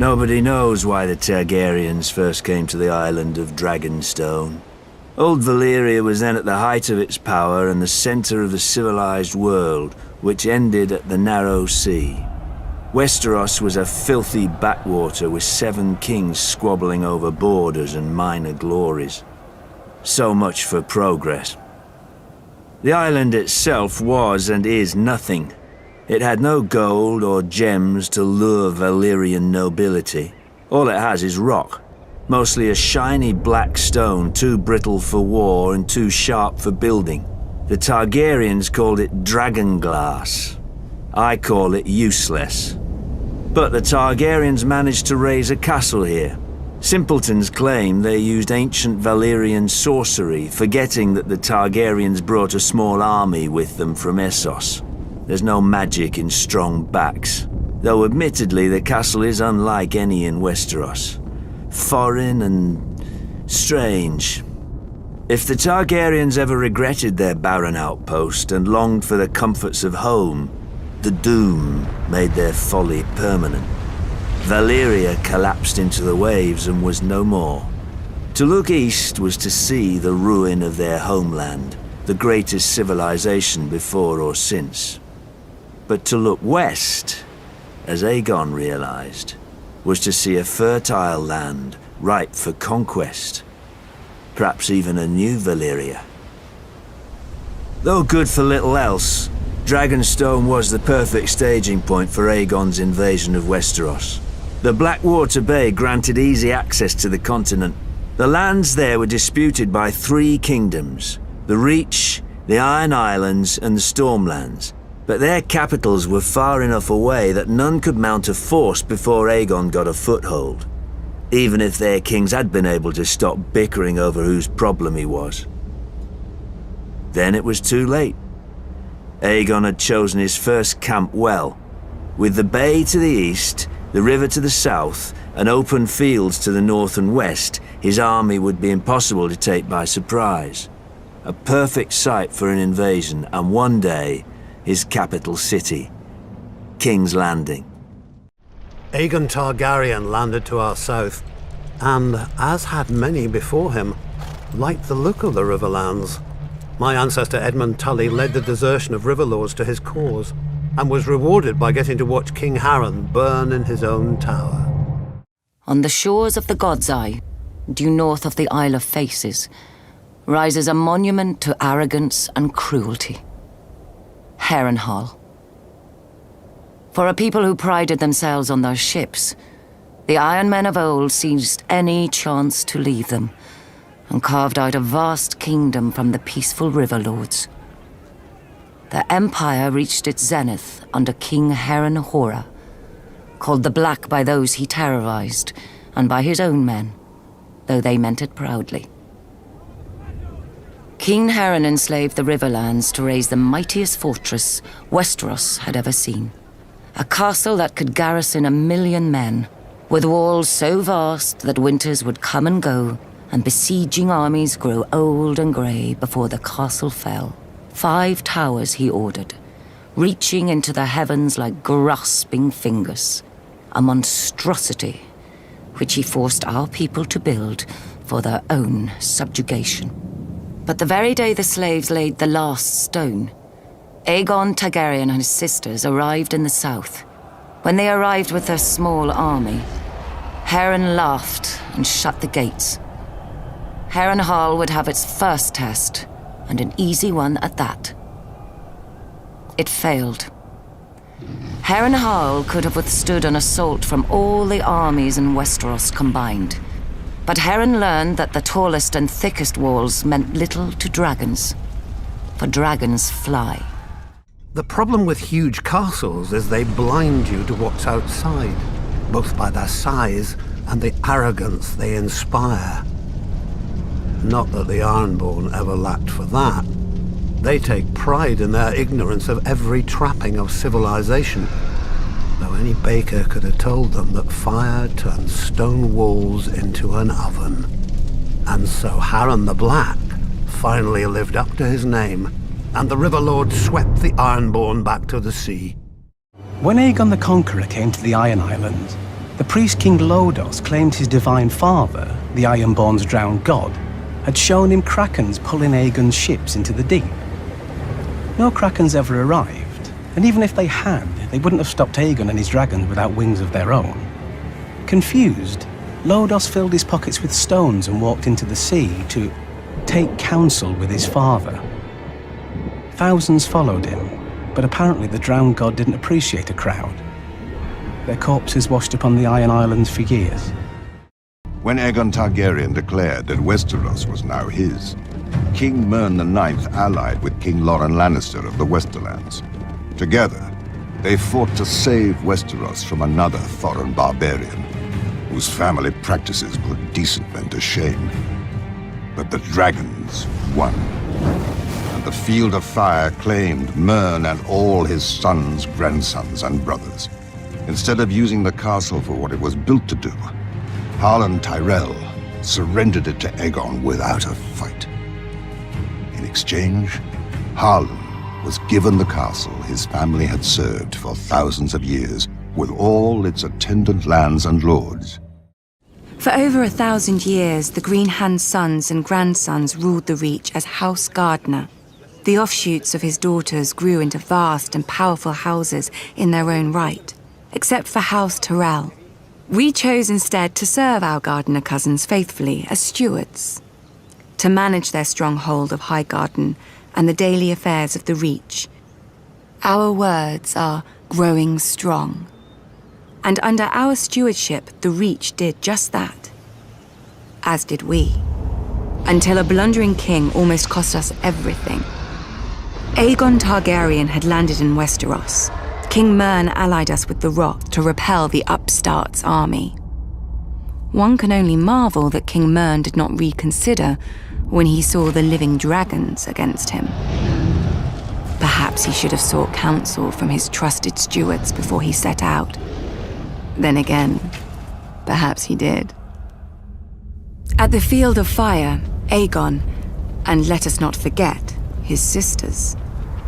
Nobody knows why the Targaryens first came to the island of Dragonstone. Old Valyria was then at the height of its power and the center of the civilized world, which ended at the Narrow Sea. Westeros was a filthy backwater with 7 kings squabbling over borders and minor glories. So much for progress. The island itself was and is nothing. It had no gold or gems to lure Valyrian nobility. All it has is rock. Mostly a shiny black stone, too brittle for war and too sharp for building. The Targaryens called it dragonglass. I call it useless. But the Targaryens managed to raise a castle here. Simpletons claim they used ancient Valyrian sorcery, forgetting that the Targaryens brought a small army with them from Essos. There's no magic in strong backs, though admittedly the castle is unlike any in Westeros. Foreign and strange. If the Targaryens ever regretted their barren outpost and longed for the comforts of home, the doom made their folly permanent. Valyria collapsed into the waves and was no more. To look east was to see the ruin of their homeland, the greatest civilization before or since. But to look west, as Aegon realized, was to see a fertile land ripe for conquest. Perhaps even a new Valyria. Though good for little else, Dragonstone was the perfect staging point for Aegon's invasion of Westeros. The Blackwater Bay granted easy access to the continent. The lands there were disputed by 3 kingdoms, the Reach, the Iron Islands, and the Stormlands. But their capitals were far enough away that none could mount a force before Aegon got a foothold, even if their kings had been able to stop bickering over whose problem he was. Then it was too late. Aegon had chosen his first camp well, with the bay to the east, the river to the south, and open fields to the north and west. His army would be impossible to take by surprise. A perfect site for an invasion, and one day, his capital city, King's Landing. Aegon Targaryen landed to our south, and, as had many before him, liked the look of the Riverlands. My ancestor Edmund Tully led the desertion of Riverlords to his cause, and was rewarded by getting to watch King Harren burn in his own tower. On the shores of the God's Eye, due north of the Isle of Faces, rises a monument to arrogance and cruelty. Harrenhal. For a people who prided themselves on their ships, the Iron Men of old seized any chance to leave them, and carved out a vast kingdom from the peaceful Riverlords. The empire reached its zenith under King Harren, called the Black by those he terrorized, and by his own men, though they meant it proudly. King Harren enslaved the Riverlands to raise the mightiest fortress Westeros had ever seen. A castle that could garrison 1 million men, with walls so vast that winters would come and go, and besieging armies grow old and grey before the castle fell. 5 towers he ordered, reaching into the heavens like grasping fingers. A monstrosity which he forced our people to build for their own subjugation. But the very day the slaves laid the last stone, Aegon Targaryen and his sisters arrived in the south. When they arrived with their small army, Harren laughed and shut the gates. Harrenhal would have its first test, and an easy one at that. It failed. Harrenhal could have withstood an assault from all the armies in Westeros combined. But Harren learned that the tallest and thickest walls meant little to dragons, for dragons fly. The problem with huge castles is they blind you to what's outside, both by their size and the arrogance they inspire. Not that the Ironborn ever lacked for that. They take pride in their ignorance of every trapping of civilization, though any baker could have told them that fire turns stone walls into an oven. And so Harren the Black finally lived up to his name, and the Riverlord swept the Ironborn back to the sea. When Aegon the Conqueror came to the Iron Islands, The priest King Lodos claimed his divine father, the Ironborn's drowned god, had shown him krakens pulling Aegon's ships into the deep. No krakens ever arrived, and even if they had, they wouldn't have stopped Aegon and his dragons without wings of their own. Confused, Lodos filled his pockets with stones and walked into the sea to take counsel with his father. Thousands followed him, but apparently the drowned god didn't appreciate a crowd. Their corpses washed upon the Iron Islands for years. When Aegon Targaryen declared that Westeros was now his, King Mern IX allied with King Loren Lannister of the Westerlands. Together, they fought to save Westeros from another foreign barbarian, whose family practices put decent men to shame. But the dragons won, and the Field of Fire claimed Mern and all his sons, grandsons, and brothers. Instead of using the castle for what it was built to do, Harlan Tyrell surrendered it to Aegon without a fight. In exchange, Harlan was given the castle his family had served for thousands of years, with all its attendant lands and lords. For over 1,000 years, the Green Hand's sons and grandsons ruled the Reach as House Gardner. The offshoots of his daughters grew into vast and powerful houses in their own right, except for House Tyrell. We chose instead to serve our Gardner cousins faithfully as stewards, to manage their stronghold of Highgarden and the daily affairs of the Reach. Our words are growing strong. And under our stewardship, the Reach did just that. As did we. Until a blundering king almost cost us everything. Aegon Targaryen had landed in Westeros. King Mern allied us with the Rock to repel the upstart's army. One can only marvel that King Mern did not reconsider when he saw the living dragons against him. Perhaps he should have sought counsel from his trusted stewards before he set out. Then again, perhaps he did. At the Field of Fire, Aegon, and let us not forget, his sisters,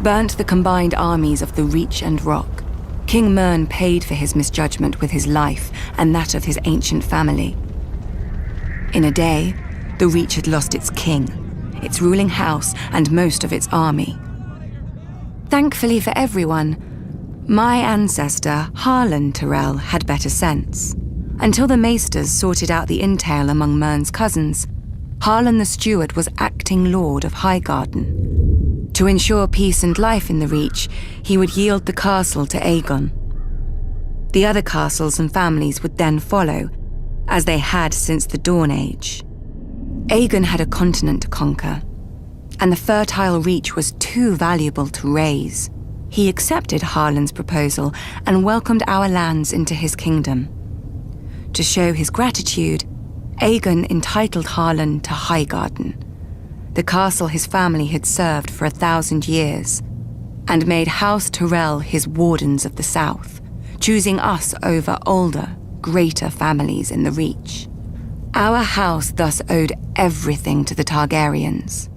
burnt the combined armies of the Reach and Rock. King Mern paid for his misjudgment with his life and that of his ancient family. In a day, the Reach had lost its king, its ruling house, and most of its army. Thankfully for everyone, my ancestor, Harlan Tyrell, had better sense. Until the Maesters sorted out the intel among Mern's cousins, Harlan the Steward was acting Lord of Highgarden. To ensure peace and life in the Reach, he would yield the castle to Aegon. The other castles and families would then follow, as they had since the Dawn Age. Aegon had a continent to conquer, and the fertile Reach was too valuable to raise. He accepted Harlan's proposal and welcomed our lands into his kingdom. To show his gratitude, Aegon entitled Harlan to Highgarden, the castle his family had served for 1,000 years, and made House Tyrell his wardens of the south, choosing us over older, greater families in the Reach. Our house thus owed everything to the Targaryens.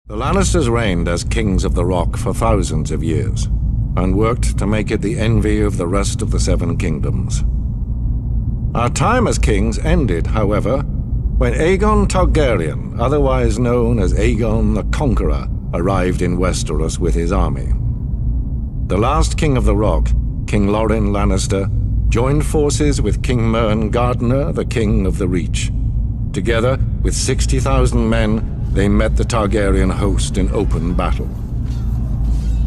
The Lannisters reigned as kings of the Rock for thousands of years, and worked to make it the envy of the rest of the Seven Kingdoms. Our time as kings ended, however, when Aegon Targaryen, otherwise known as Aegon the Conqueror, arrived in Westeros with his army. The last king of the Rock, King Loren Lannister, joined forces with King Mern Gardner, the king of the Reach. Together, with 60,000 men, they met the Targaryen host in open battle.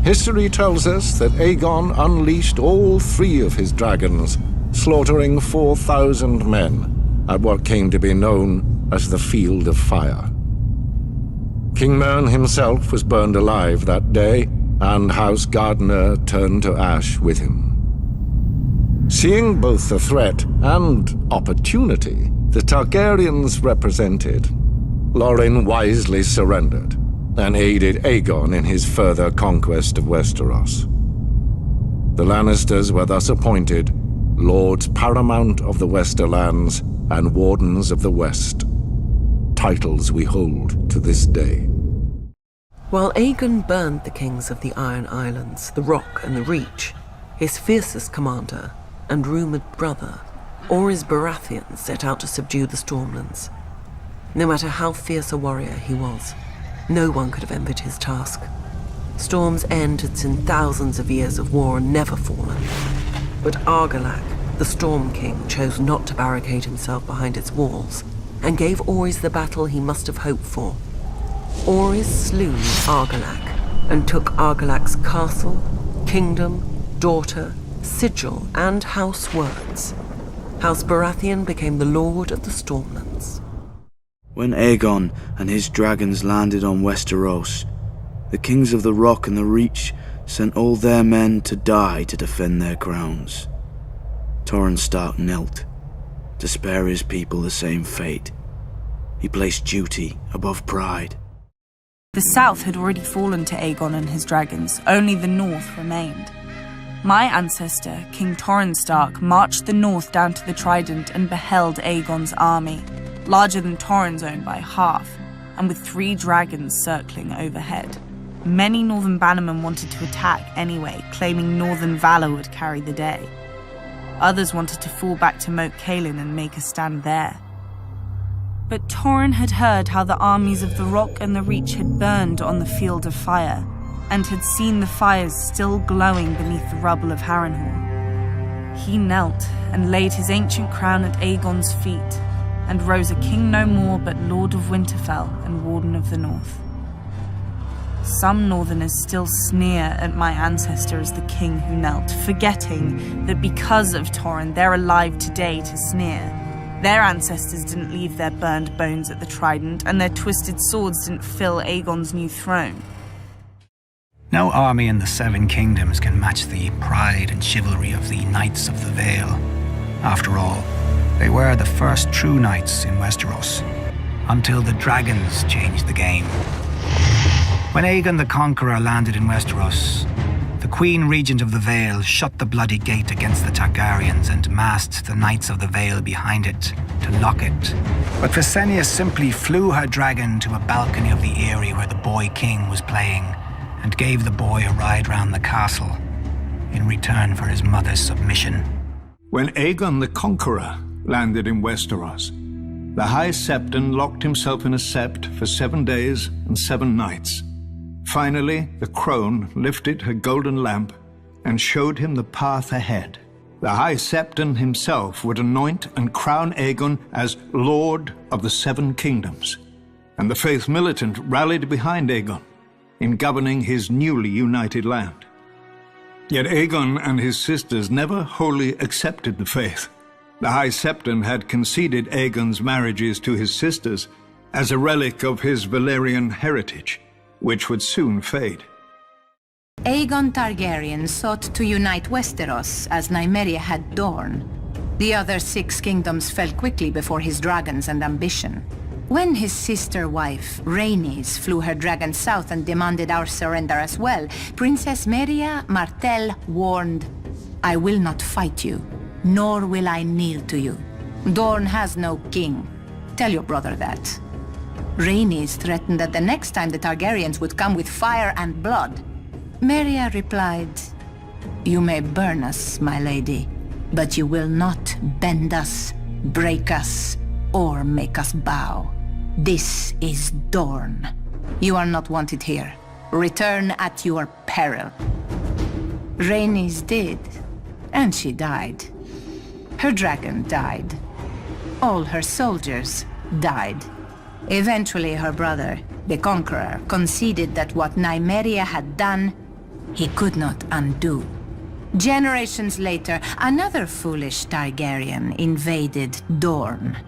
History tells us that Aegon unleashed all 3 of his dragons, slaughtering 4,000 men at what came to be known as the Field of Fire. King Mern himself was burned alive that day, and House Gardner turned to ash with him. Seeing both the threat and opportunity the Targaryens represented, Loren wisely surrendered and aided Aegon in his further conquest of Westeros. The Lannisters were thus appointed Lords Paramount of the Westerlands and Wardens of the West, titles we hold to this day. While Aegon burned the kings of the Iron Islands, the Rock and the Reach, his fiercest commander and rumoured brother Orys Baratheon set out to subdue the Stormlands. No matter how fierce a warrior he was, no one could have envied his task. Storm's End had seen thousands of years of war and never fallen. But Argilac, the Storm King, chose not to barricade himself behind its walls, and gave Orys the battle he must have hoped for. Orys slew Argilac, and took Argilac's castle, kingdom, daughter, sigil, and house words. House Baratheon became the Lord of the Stormlands. When Aegon and his dragons landed on Westeros, the kings of the Rock and the Reach sent all their men to die to defend their crowns. Torrhen Stark knelt, to spare his people the same fate. He placed duty above pride. The south had already fallen to Aegon and his dragons, only the north remained. My ancestor, King Torrhen Stark, marched the north down to the Trident and beheld Aegon's army, larger than Torrhen's own by half, and with 3 dragons circling overhead. Many northern bannermen wanted to attack anyway, claiming northern valor would carry the day. Others wanted to fall back to Moat Cailin and make a stand there. But Torrhen had heard how the armies of the Rock and the Reach had burned on the field of fire, and had seen the fires still glowing beneath the rubble of Harrenhal. He knelt and laid his ancient crown at Aegon's feet, and rose a king no more but Lord of Winterfell and Warden of the North. Some northerners still sneer at my ancestor as the king who knelt, forgetting that because of Torrhen they're alive today to sneer. Their ancestors didn't leave their burned bones at the Trident, and their twisted swords didn't fill Aegon's new throne. No army in the Seven Kingdoms can match the pride and chivalry of the Knights of the Vale. After all, they were the first true knights in Westeros, until the dragons changed the game. When Aegon the Conqueror landed in Westeros, the Queen Regent of the Vale shut the bloody gate against the Targaryens and massed the Knights of the Vale behind it to lock it. But Visenya simply flew her dragon to a balcony of the Eyrie where the boy king was playing, and gave the boy a ride round the castle in return for his mother's submission. When Aegon the Conqueror landed in Westeros, the High Septon locked himself in a sept for 7 days and 7 nights. Finally, the crone lifted her golden lamp and showed him the path ahead. The High Septon himself would anoint and crown Aegon as Lord of the Seven Kingdoms, and the faith militant rallied behind Aegon in governing his newly united land. Yet Aegon and his sisters never wholly accepted the faith. The High Septon had conceded Aegon's marriages to his sisters as a relic of his Valyrian heritage, which would soon fade. Aegon Targaryen sought to unite Westeros as Nymeria had Dorne. The other 6 kingdoms fell quickly before his dragons and ambition. When his sister wife, Rhaenys, flew her dragon south and demanded our surrender as well, Princess Meria Martell warned, "I will not fight you, nor will I kneel to you. Dorne has no king. Tell your brother that." Rhaenys threatened that the next time the Targaryens would come with fire and blood. Meria replied, "You may burn us, my lady, but you will not bend us, break us, or make us bow. This is Dorne. You are not wanted here. Return at your peril." Rhaenys did, and she died. Her dragon died. All her soldiers died. Eventually, her brother, the Conqueror, conceded that what Nymeria had done, he could not undo. Generations later, another foolish Targaryen invaded Dorne.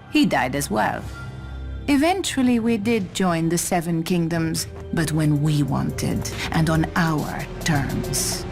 He died as well. Eventually, we did join the Seven Kingdoms, but when we wanted, and on our terms.